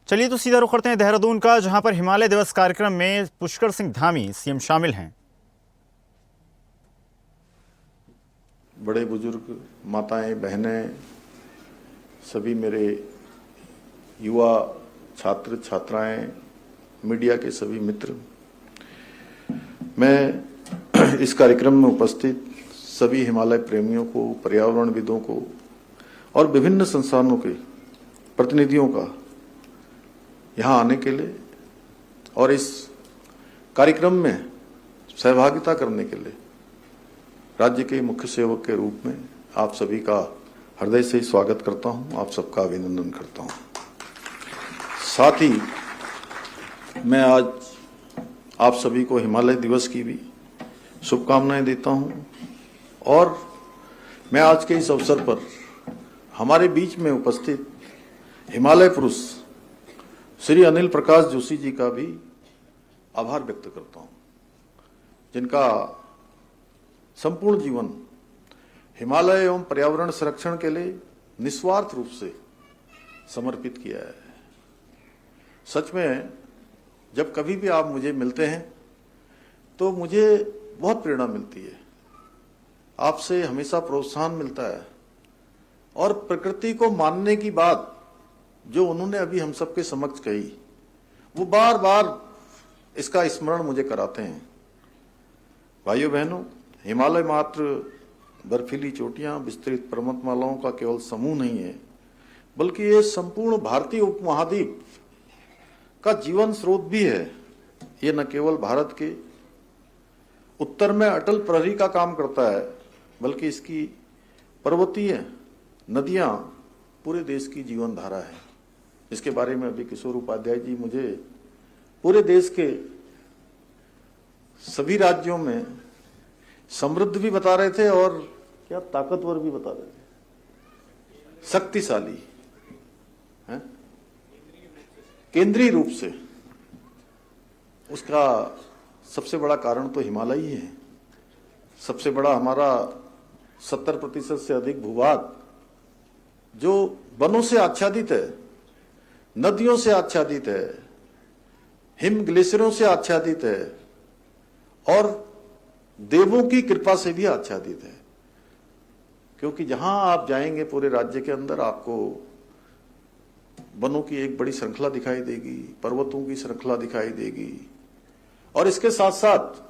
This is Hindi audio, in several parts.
चलिए तो सीधा रुख करते हैं देहरादून का, जहां पर हिमालय दिवस कार्यक्रम में पुष्कर सिंह धामी सीएम शामिल हैं। बड़े बुजुर्ग, माताएं, बहनें, सभी मेरे युवा छात्र छात्राएं, मीडिया के सभी मित्र, मैं इस कार्यक्रम में उपस्थित सभी हिमालय प्रेमियों को, पर्यावरणविदों को और विभिन्न संस्थानों के प्रतिनिधियों का यहाँ आने के लिए और इस कार्यक्रम में सहभागिता करने के लिए राज्य के मुख्य सेवक के रूप में आप सभी का हृदय से स्वागत करता हूं, आप सबका अभिनंदन करता हूं। साथ ही मैं आज आप सभी को हिमालय दिवस की भी शुभकामनाएं देता हूं और मैं आज के इस अवसर पर हमारे बीच में उपस्थित हिमालय पुरुष श्री अनिल प्रकाश जोशी जी का भी आभार व्यक्त करता हूं, जिनका संपूर्ण जीवन हिमालय एवं पर्यावरण संरक्षण के लिए निस्वार्थ रूप से समर्पित किया है। सच में जब कभी भी आप मुझे मिलते हैं तो मुझे बहुत प्रेरणा मिलती है, आपसे हमेशा प्रोत्साहन मिलता है और प्रकृति को मानने की बात जो उन्होंने अभी हम सबके समक्ष कही, वो बार बार इसका स्मरण मुझे कराते हैं। भाइयों बहनों, हिमालय मात्र बर्फीली चोटियां, विस्तृत पर्वतमालाओं का केवल समूह नहीं है, बल्कि ये संपूर्ण भारतीय उपमहाद्वीप का जीवन स्रोत भी है। ये न केवल भारत के उत्तर में अटल प्रहरी का काम करता है, बल्कि इसकी पर्वतीय नदियां पूरे देश की जीवन धारा है। इसके बारे में अभी किशोर उपाध्याय जी मुझे पूरे देश के सभी राज्यों में समृद्ध भी बता रहे थे और क्या ताकतवर भी बता रहे थे, शक्तिशाली है केंद्रीय रूप से। उसका सबसे बड़ा कारण तो हिमालय ही है। सबसे बड़ा हमारा 70% से अधिक भूभाग जो वनों से आच्छादित है, नदियों से आच्छादित है, हिम ग्लेशियरों से आच्छादित है और देवों की कृपा से भी आच्छादित है। क्योंकि जहां आप जाएंगे पूरे राज्य के अंदर आपको वनों की एक बड़ी श्रृंखला दिखाई देगी, पर्वतों की श्रृंखला दिखाई देगी और इसके साथ साथ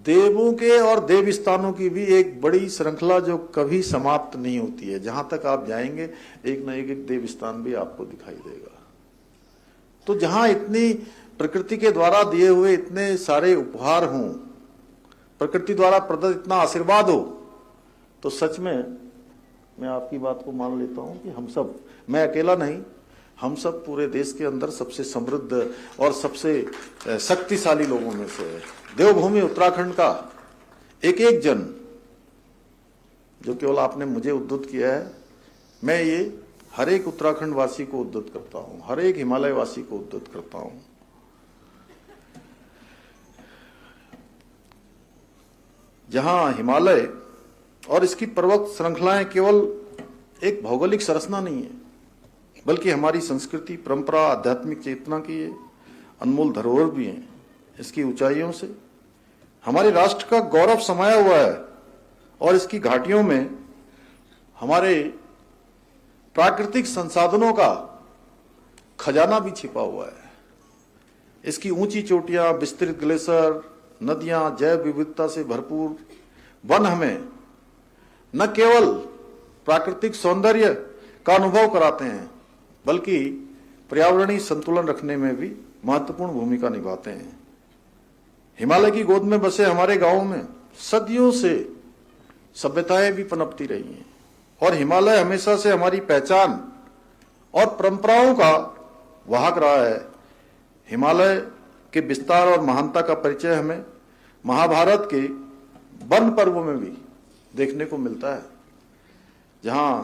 देवों के और देव स्थानों की भी एक बड़ी श्रृंखला जो कभी समाप्त नहीं होती है। जहां तक आप जाएंगे एक न एक देव स्थान भी आपको दिखाई देगा। तो जहां इतनी प्रकृति के द्वारा दिए हुए इतने सारे उपहार हों, प्रकृति द्वारा प्रदत्त इतना आशीर्वाद हो, तो सच में मैं आपकी बात को मान लेता हूं कि हम सब, मैं अकेला नहीं, हम सब पूरे देश के अंदर सबसे समृद्ध और सबसे शक्तिशाली लोगों में से है। देवभूमि उत्तराखंड का एक एक जन, जो केवल आपने मुझे उद्धृत किया है, मैं ये हर एक उत्तराखंड वासी को उद्धृत करता हूं, हर एक हिमालय वासी को उद्धृत करता हूं। जहां हिमालय और इसकी पर्वत श्रृंखलाएं केवल एक भौगोलिक संरचना नहीं है, बल्कि हमारी संस्कृति, परंपरा, आध्यात्मिक चेतना की अनमोल धरोहर भी है। इसकी ऊंचाइयों से हमारे राष्ट्र का गौरव समाया हुआ है और इसकी घाटियों में हमारे प्राकृतिक संसाधनों का खजाना भी छिपा हुआ है। इसकी ऊंची चोटियां, विस्तृत ग्लेशियर, नदियां, जैव विविधता से भरपूर वन हमें न केवल प्राकृतिक सौंदर्य का अनुभव कराते हैं, बल्कि पर्यावरणीय संतुलन रखने में भी महत्वपूर्ण भूमिका निभाते हैं। हिमालय की गोद में बसे हमारे गांवों में सदियों से सभ्यताएं भी पनपती रही हैं और हिमालय हमेशा से हमारी पहचान और परंपराओं का वाहक रहा है। हिमालय के विस्तार और महानता का परिचय हमें महाभारत के वन पर्व में भी देखने को मिलता है, जहां